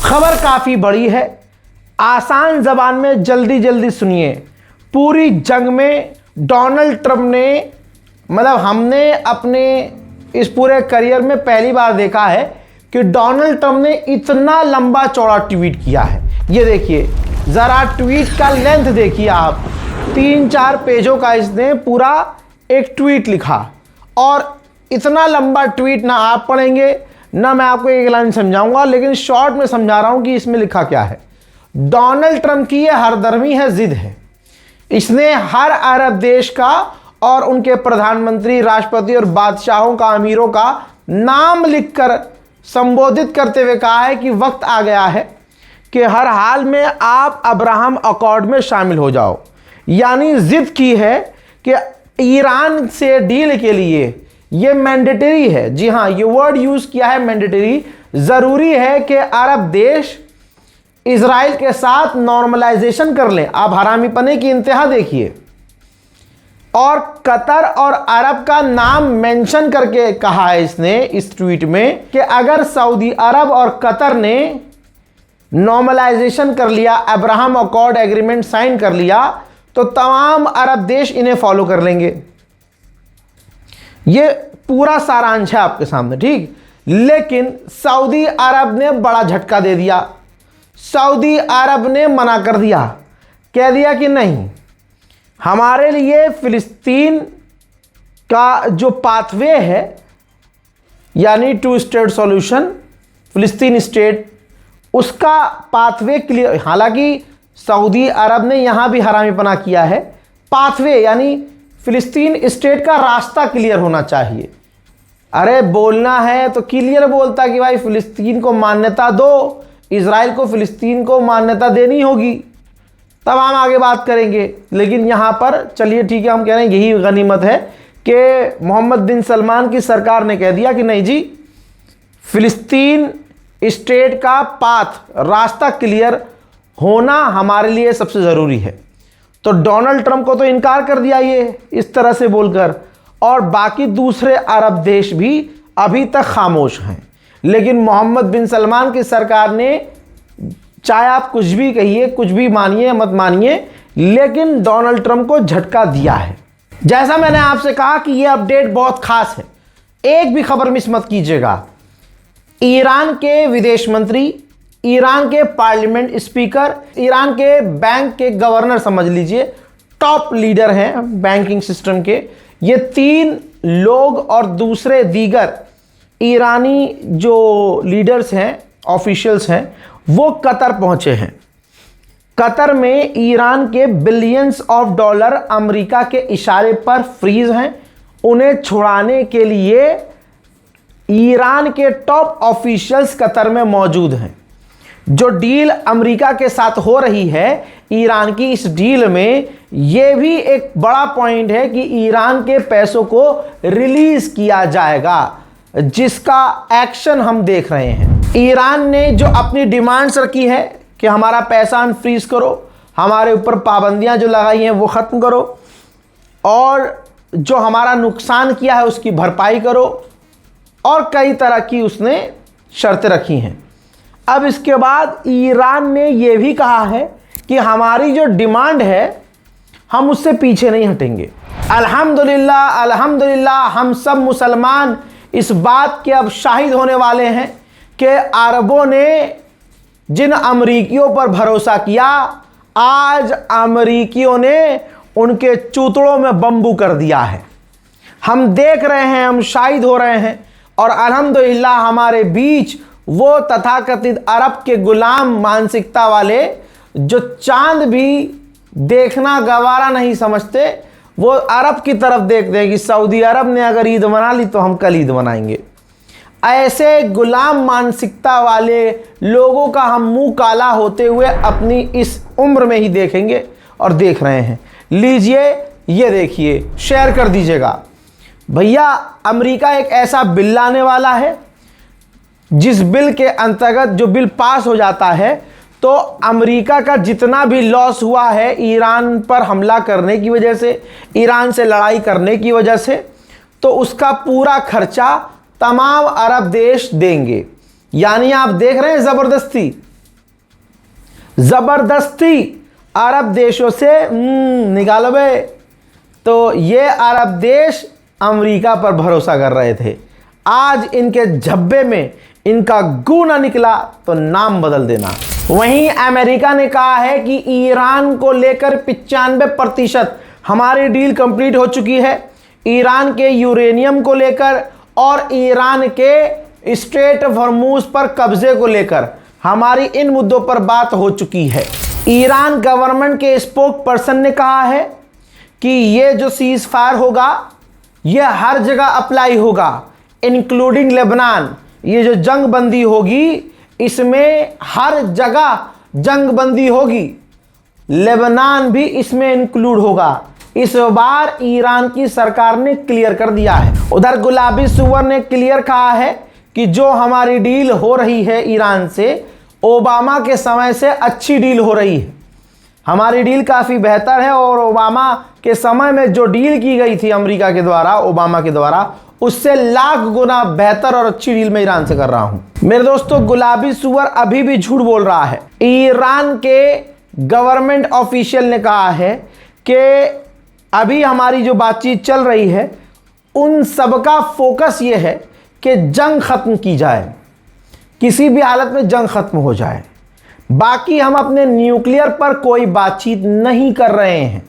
खबर काफ़ी बड़ी है, आसान ज़बान में जल्दी जल्दी सुनिए। पूरी जंग में डोनाल्ड ट्रंप ने, मतलब हमने अपने इस पूरे करियर में पहली बार देखा है कि डोनाल्ड ट्रंप ने इतना लंबा चौड़ा ट्वीट किया है। ये देखिए ज़रा ट्वीट का लेंथ देखिए आप, 3-4 पेजों का इसने पूरा एक ट्वीट लिखा। और इतना लंबा ट्वीट ना आप पढ़ेंगे ना मैं आपको एक लाइन समझाऊंगा, लेकिन शॉर्ट में समझा रहा हूं कि इसमें लिखा क्या है। डोनाल्ड ट्रंप की ये हरदर्मी है, जिद है। इसने हर अरब देश का और उनके प्रधानमंत्री, राष्ट्रपति और बादशाहों का, अमीरों का नाम लिखकर संबोधित करते हुए कहा है कि वक्त आ गया है कि हर हाल में आप अब्राहम अकॉर्ड में शामिल हो जाओ। यानी जिद की है कि ईरान से डील के लिए ये मैंडेटरी है। जी हाँ, ये वर्ड यूज किया है, मैंडेटरी। जरूरी है कि अरब देश इजराइल के साथ नॉर्मलाइजेशन कर लें। आप हरामीपने की इंतहा देखिए। और कतर और अरब का नाम मेंशन करके कहा है इसने इस ट्वीट में कि अगर सऊदी अरब और कतर ने नॉर्मलाइजेशन कर लिया, अब्राहम अकॉर्ड एग्रीमेंट साइन कर लिया, तो तमाम अरब देश इन्हें फॉलो कर लेंगे। ये पूरा सारांश है आपके सामने, ठीक। लेकिन सऊदी अरब ने बड़ा झटका दे दिया। सऊदी अरब ने मना कर दिया, कह दिया कि नहीं, हमारे लिए फिलिस्तीन का जो पाथवे है, यानी 2 स्टेट सॉल्यूशन, फिलिस्तीन स्टेट, उसका पाथवे क्लियर। हालांकि सऊदी अरब ने यहां भी हरामीपना किया है। पाथवे यानी फिलिस्तीन स्टेट का रास्ता क्लियर होना चाहिए। अरे बोलना है तो क्लियर बोलता कि भाई फिलिस्तीन को मान्यता दो, इजराइल को फिलिस्तीन को मान्यता देनी होगी, तब हम आगे बात करेंगे। लेकिन यहाँ पर चलिए ठीक है, हम कह रहे हैं यही गनीमत है कि मोहम्मद बिन सलमान की सरकार ने कह दिया कि नहीं जी, फिलिस्तीन स्टेट का पाथ, रास्ता क्लियर होना हमारे लिए सबसे ज़रूरी है। तो डोनाल्ड ट्रंप को तो इनकार कर दिया ये इस तरह से बोलकर, और बाकी दूसरे अरब देश भी अभी तक खामोश हैं। लेकिन मोहम्मद बिन सलमान की सरकार ने, चाहे आप कुछ भी कहिए, कुछ भी मानिए मत मानिए, लेकिन डोनाल्ड ट्रंप को झटका दिया है। जैसा मैंने आपसे कहा कि यह अपडेट बहुत खास है, एक भी खबर मिस मत कीजिएगा। ईरान के विदेश मंत्री, ईरान के पार्लियामेंट स्पीकर, ईरान के बैंक के गवर्नर समझ लीजिए, टॉप लीडर हैं बैंकिंग सिस्टम के, ये 3 लोग और दूसरे दीगर ईरानी जो लीडर्स हैं, ऑफिशियल्स हैं, वो कतर पहुंचे हैं। कतर में ईरान के बिलियंस ऑफ डॉलर अमेरिका के इशारे पर फ्रीज हैं। उन्हें छुड़ाने के लिए ईरान के टॉप ऑफिशियल्स कतर में मौजूद हैं। जो डील अमेरिका के साथ हो रही है ईरान की, इस डील में यह भी एक बड़ा पॉइंट है कि ईरान के पैसों को रिलीज किया जाएगा, जिसका एक्शन हम देख रहे हैं। ईरान ने जो अपनी डिमांड्स रखी है कि हमारा पैसा अनफ्रीज करो, हमारे ऊपर पाबंदियां जो लगाई हैं वो ख़त्म करो, और जो हमारा नुकसान किया है उसकी भरपाई करो, और कई तरह की उसने शर्तें रखी हैं। अब इसके बाद ईरान ने यह भी कहा है कि हमारी जो डिमांड है हम उससे पीछे नहीं हटेंगे। अल्हम्दुलिल्लाह, अल्हम्दुलिल्लाह, हम सब मुसलमान इस बात के अब शाहिद होने वाले हैं कि अरबों ने जिन अमरीकियों पर भरोसा किया, आज अमरीकियों ने उनके चूतड़ों में बम्बू कर दिया है। हम देख रहे हैं, हम शाहिद हो रहे हैं, और अल्हम्दुलिल्लाह हमारे बीच वो तथाकथित अरब के गुलाम मानसिकता वाले, जो चांद भी देखना गवारा नहीं समझते, वो अरब की तरफ देखते हैं कि सऊदी अरब ने अगर ईद मना ली तो हम कल ईद मनाएंगे। ऐसे गुलाम मानसिकता वाले लोगों का हम मुंह काला होते हुए अपनी इस उम्र में ही देखेंगे, और देख रहे हैं। लीजिए, ये देखिए, शेयर कर दीजिएगा। भैया, अमेरिका एक ऐसा बिल लाने वाला है जिस बिल के अंतर्गत, जो बिल पास हो जाता है, तो अमेरिका का जितना भी लॉस हुआ है ईरान पर हमला करने की वजह से, ईरान से लड़ाई करने की वजह से, तो उसका पूरा खर्चा तमाम अरब देश देंगे। यानी आप देख रहे हैं ज़बरदस्ती, ज़बरदस्ती अरब देशों से निकालो बे। तो ये अरब देश अमेरिका पर भरोसा कर रहे थे। आज इनके झब्बे में इनका गू ना निकला तो नाम बदल देना। वहीं अमेरिका ने कहा है कि ईरान को लेकर 95% हमारी डील कंप्लीट हो चुकी है। ईरान के यूरेनियम को लेकर और ईरान के स्ट्रेट ऑफ हॉर्मूज पर कब्जे को लेकर हमारी इन मुद्दों पर बात हो चुकी है। ईरान गवर्नमेंट के स्पोक पर्सन ने कहा है कि ये जो सीज फायर होगा ये हर जगह अप्लाई होगा, इंक्लूडिंग लेबनान। ये जो जंग बंदी होगी इसमें हर जगह जंग बंदी होगी, लेबनान भी इसमें इंक्लूड होगा। इस बार ईरान की सरकार ने क्लियर कर दिया है। उधर गुलाबी सुअर ने क्लियर कहा है कि जो हमारी डील हो रही है ईरान से, ओबामा के समय से अच्छी डील हो रही है। हमारी डील काफ़ी बेहतर है और ओबामा के समय में जो डील की गई थी अमेरिका के द्वारा, ओबामा के द्वारा, उससे लाख गुना बेहतर और अच्छी डील मैं ईरान से कर रहा हूं। मेरे दोस्तों, गुलाबी सुअर अभी भी झूठ बोल रहा है। ईरान के गवर्नमेंट ऑफिशियल ने कहा है कि अभी हमारी जो बातचीत चल रही है उन सबका फोकस ये है कि जंग खत्म की जाए, किसी भी हालत में जंग खत्म हो जाए। बाकी हम अपने न्यूक्लियर पर कोई बातचीत नहीं कर रहे हैं।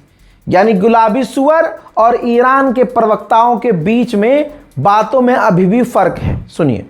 यानी गुलाबी सुअर और ईरान के प्रवक्ताओं के बीच में बातों में अभी भी फर्क है। सुनिए।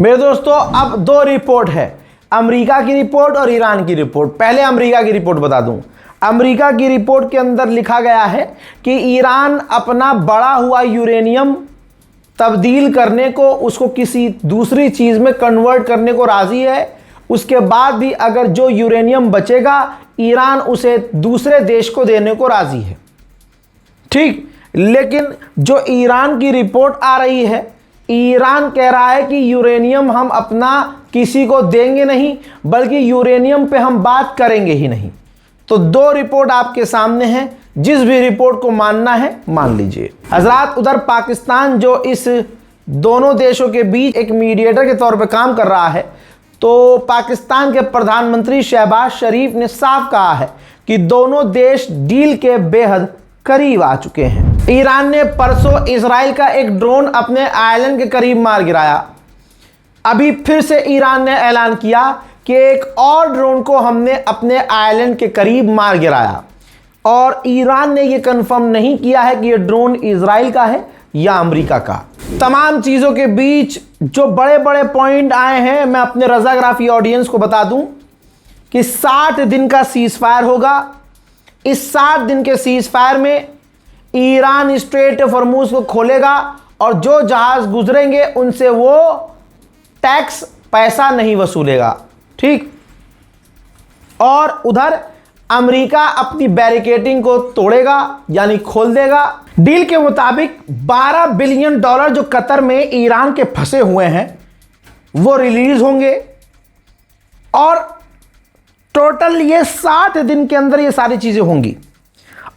मेरे दोस्तों, अब दो रिपोर्ट है, अमेरिका की रिपोर्ट और ईरान की रिपोर्ट। पहले अमेरिका की रिपोर्ट बता दूं। अमेरिका की रिपोर्ट के अंदर लिखा गया है कि ईरान अपना बढ़ा हुआ यूरेनियम तब्दील करने को, उसको किसी दूसरी चीज़ में कन्वर्ट करने को राज़ी है। उसके बाद भी अगर जो यूरेनियम बचेगा ईरान उसे दूसरे देश को देने को राज़ी है। ठीक, लेकिन जो ईरान की रिपोर्ट आ रही है, ईरान कह रहा है कि यूरेनियम हम अपना किसी को देंगे नहीं, बल्कि यूरेनियम पे हम बात करेंगे ही नहीं। तो दो रिपोर्ट आपके सामने हैं, जिस भी रिपोर्ट को मानना है मान लीजिए। हजरात, उधर पाकिस्तान जो इस दोनों देशों के बीच एक मीडिएटर के तौर पे काम कर रहा है, तो पाकिस्तान के प्रधानमंत्री शहबाज शरीफ ने साफ कहा है कि दोनों देश डील के बेहद करीब आ चुके हैं। ईरान ने परसों इजराइल का एक ड्रोन अपने आइलैंड के करीब मार गिराया। अभी फिर से ईरान ने ऐलान किया कि एक और ड्रोन को हमने अपने आइलैंड के करीब मार गिराया, और ईरान ने यह कंफर्म नहीं किया है कि यह ड्रोन इजराइल का है या अमेरिका का। तमाम चीज़ों के बीच जो बड़े बड़े पॉइंट आए हैं, मैं अपने रज़ाग्राफी ऑडियंस को बता दूं कि 60 दिन का सीज फायर होगा। इस 60 दिन के सीज फायर में ईरान स्ट्रेट ऑफ हॉर्मूज को खोलेगा और जो जहाज गुजरेंगे उनसे वो टैक्स पैसा नहीं वसूलेगा। ठीक, और उधर अमेरिका अपनी बैरिकेडिंग को तोड़ेगा, यानी खोल देगा। डील के मुताबिक $12 बिलियन जो कतर में ईरान के फंसे हुए हैं वो रिलीज होंगे, और टोटल ये 60 दिन के अंदर ये सारी चीज़ें होंगी।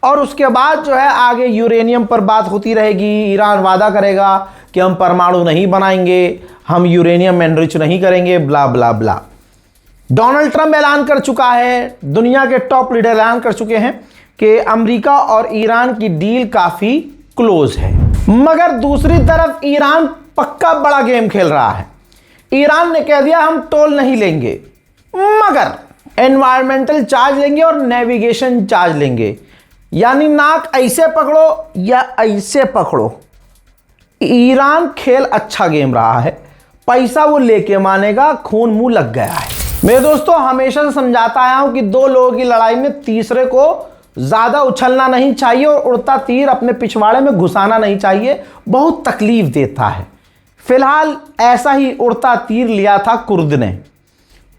और उसके बाद जो है आगे यूरेनियम पर बात होती रहेगी। ईरान वादा करेगा कि हम परमाणु नहीं बनाएंगे, हम यूरेनियम एनरिच नहीं करेंगे, ब्ला ब्ला ब्ला। डोनाल्ड ट्रंप ऐलान कर चुका है, दुनिया के टॉप लीडर ऐलान कर चुके हैं कि अमेरिका और ईरान की डील काफ़ी क्लोज है। मगर दूसरी तरफ ईरान पक्का बड़ा गेम खेल रहा है। ईरान ने कह दिया हम टोल नहीं लेंगे, मगर एनवायरमेंटल चार्ज लेंगे और नेविगेशन चार्ज लेंगे। यानी नाक ऐसे पकड़ो या ऐसे पकड़ो। ईरान खेल अच्छा गेम रहा है, पैसा वो लेके मानेगा, खून मुंह लग गया है। मेरे दोस्तों, हमेशा से समझाता आया हूं कि दो लोगों की लड़ाई में तीसरे को ज्यादा उछलना नहीं चाहिए और उड़ता तीर अपने पिछवाड़े में घुसाना नहीं चाहिए, बहुत तकलीफ देता है। फिलहाल ऐसा ही उड़ता तीर लिया था कुर्द ने।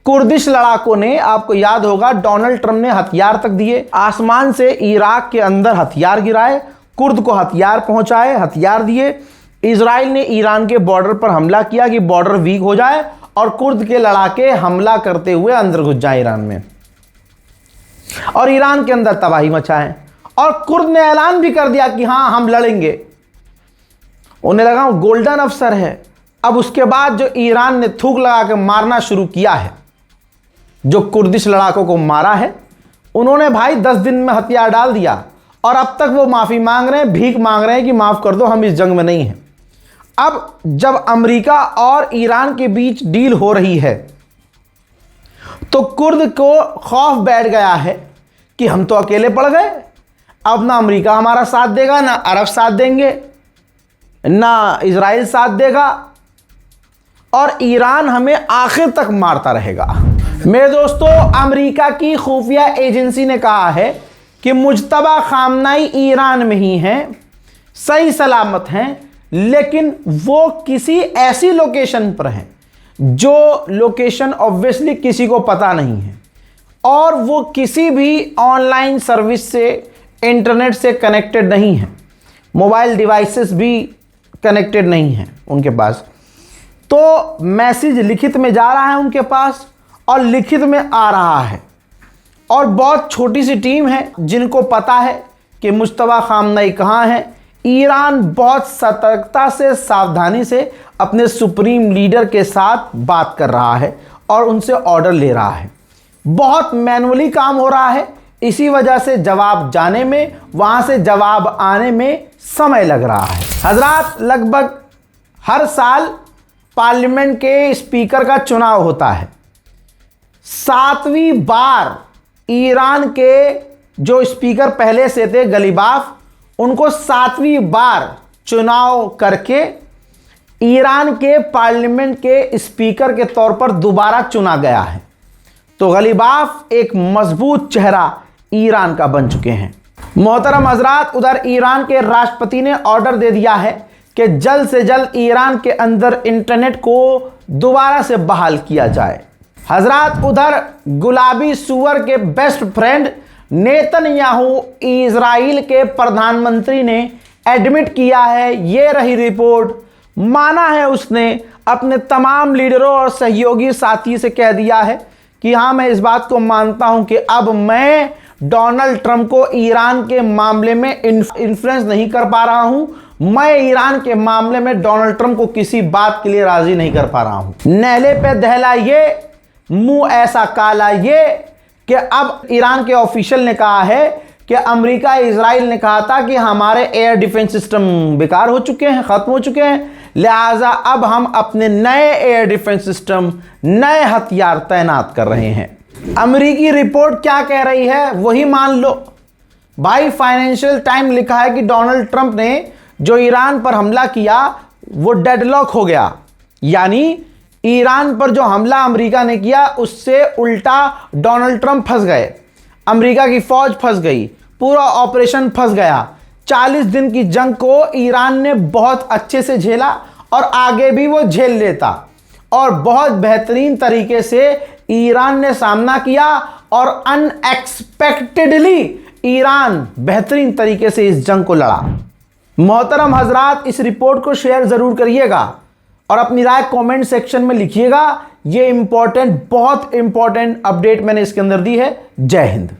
कुर्दिश लड़ाकों ने, आपको याद होगा, डोनाल्ड ट्रंप ने हथियार तक दिए, आसमान से इराक के अंदर हथियार गिराए, कुर्द को हथियार पहुंचाए, हथियार दिए। इजराइल ने ईरान के बॉर्डर पर हमला किया कि बॉर्डर वीक हो जाए और कुर्द के लड़ाके हमला करते हुए अंदर घुस जाए ईरान में और ईरान के अंदर तबाही मचाए। और कुर्द ने ऐलान भी कर दिया कि हाँ हम लड़ेंगे। उन्हें लगा गोल्डन अवसर है। अब उसके बाद जो ईरान ने थूक लगा के मारना शुरू किया है, जो कुर्दिश लड़ाकों को मारा है, उन्होंने भाई 10 दिन में हथियार डाल दिया और अब तक वो माफी मांग रहे हैं, भीख मांग रहे हैं कि माफ कर दो, हम इस जंग में नहीं हैं। अब जब अमेरिका और ईरान के बीच डील हो रही है तो कुर्द को खौफ बैठ गया है कि हम तो अकेले पड़ गए, अब ना अमेरिका हमारा साथ देगा, ना अरब साथ देंगे, ना इजराइल साथ देगा और ईरान हमें आखिर तक मारता रहेगा। मेरे दोस्तों, अमेरिका की खुफिया एजेंसी ने कहा है कि मुज्तबा खामनाई ईरान में ही हैं, सही सलामत हैं, लेकिन वो किसी ऐसी लोकेशन पर हैं जो लोकेशन ऑब्वियसली किसी को पता नहीं है और वो किसी भी ऑनलाइन सर्विस से, इंटरनेट से कनेक्टेड नहीं है, मोबाइल डिवाइसेस भी कनेक्टेड नहीं है उनके पास। तो मैसेज लिखित में जा रहा है उनके पास और लिखित में आ रहा है और बहुत छोटी सी टीम है जिनको पता है कि मुज्तबा खामनेई कहाँ है। ईरान बहुत सतर्कता से, सावधानी से अपने सुप्रीम लीडर के साथ बात कर रहा है और उनसे ऑर्डर ले रहा है। बहुत मैनुअली काम हो रहा है, इसी वजह से जवाब जाने में, वहां से जवाब आने में समय लग रहा है। हजरात, लगभग हर साल पार्लियामेंट के स्पीकर का चुनाव होता है। 7वीं बार ईरान के जो स्पीकर पहले से थे, गलीबाफ, उनको 7वीं बार चुनाव करके ईरान के पार्लियामेंट के स्पीकर के तौर पर दोबारा चुना गया है। तो गलीबाफ एक मजबूत चेहरा ईरान का बन चुके हैं। मोहतरम हजरात, उधर ईरान के राष्ट्रपति ने ऑर्डर दे दिया है कि जल्द से जल्द ईरान के अंदर इंटरनेट को दोबारा से बहाल किया जाए। हजरात, उधर गुलाबी सुअर के बेस्ट फ्रेंड नेतन्याहू, इजराइल के प्रधानमंत्री ने एडमिट किया है, ये रही रिपोर्ट, माना है उसने, अपने तमाम लीडरों और सहयोगी साथी से कह दिया है कि हाँ मैं इस बात को मानता हूं कि अब मैं डोनाल्ड ट्रंप को ईरान के मामले में इन्फ्लुएंस नहीं कर पा रहा हूं, मैं ईरान के मामले में डोनाल्ड ट्रंप को किसी बात के लिए राजी नहीं कर पा रहा हूं। नहले पे दहला ये, मुंह ऐसा काला ये कि अब ईरान के ऑफिशियल ने कहा है कि अमेरिका, इजराइल ने कहा था कि हमारे एयर डिफेंस सिस्टम बेकार हो चुके हैं, खत्म हो चुके हैं, लिहाजा अब हम अपने नए एयर डिफेंस सिस्टम, नए हथियार तैनात कर रहे हैं। अमेरिकी रिपोर्ट क्या कह रही है वही मान लो भाई। फाइनेंशियल टाइम लिखा है कि डोनाल्ड ट्रंप ने जो ईरान पर हमला किया वो डेडलॉक हो गया, यानी ईरान पर जो हमला अमेरिका ने किया उससे उल्टा डोनाल्ड ट्रंप फंस गए, अमेरिका की फौज फंस गई, पूरा ऑपरेशन फंस गया। 40 दिन की जंग को ईरान ने बहुत अच्छे से झेला और आगे भी वो झेल लेता और बहुत बेहतरीन तरीके से ईरान ने सामना किया और अनएक्सपेक्टेडली ईरान बेहतरीन तरीके से इस जंग को लड़ा। मोहतरम हजरात, इस रिपोर्ट को शेयर जरूर करिएगा और अपनी राय कमेंट सेक्शन में लिखिएगा। ये इंपॉर्टेंट, बहुत इंपॉर्टेंट अपडेट मैंने इसके अंदर दी है। जय हिंद।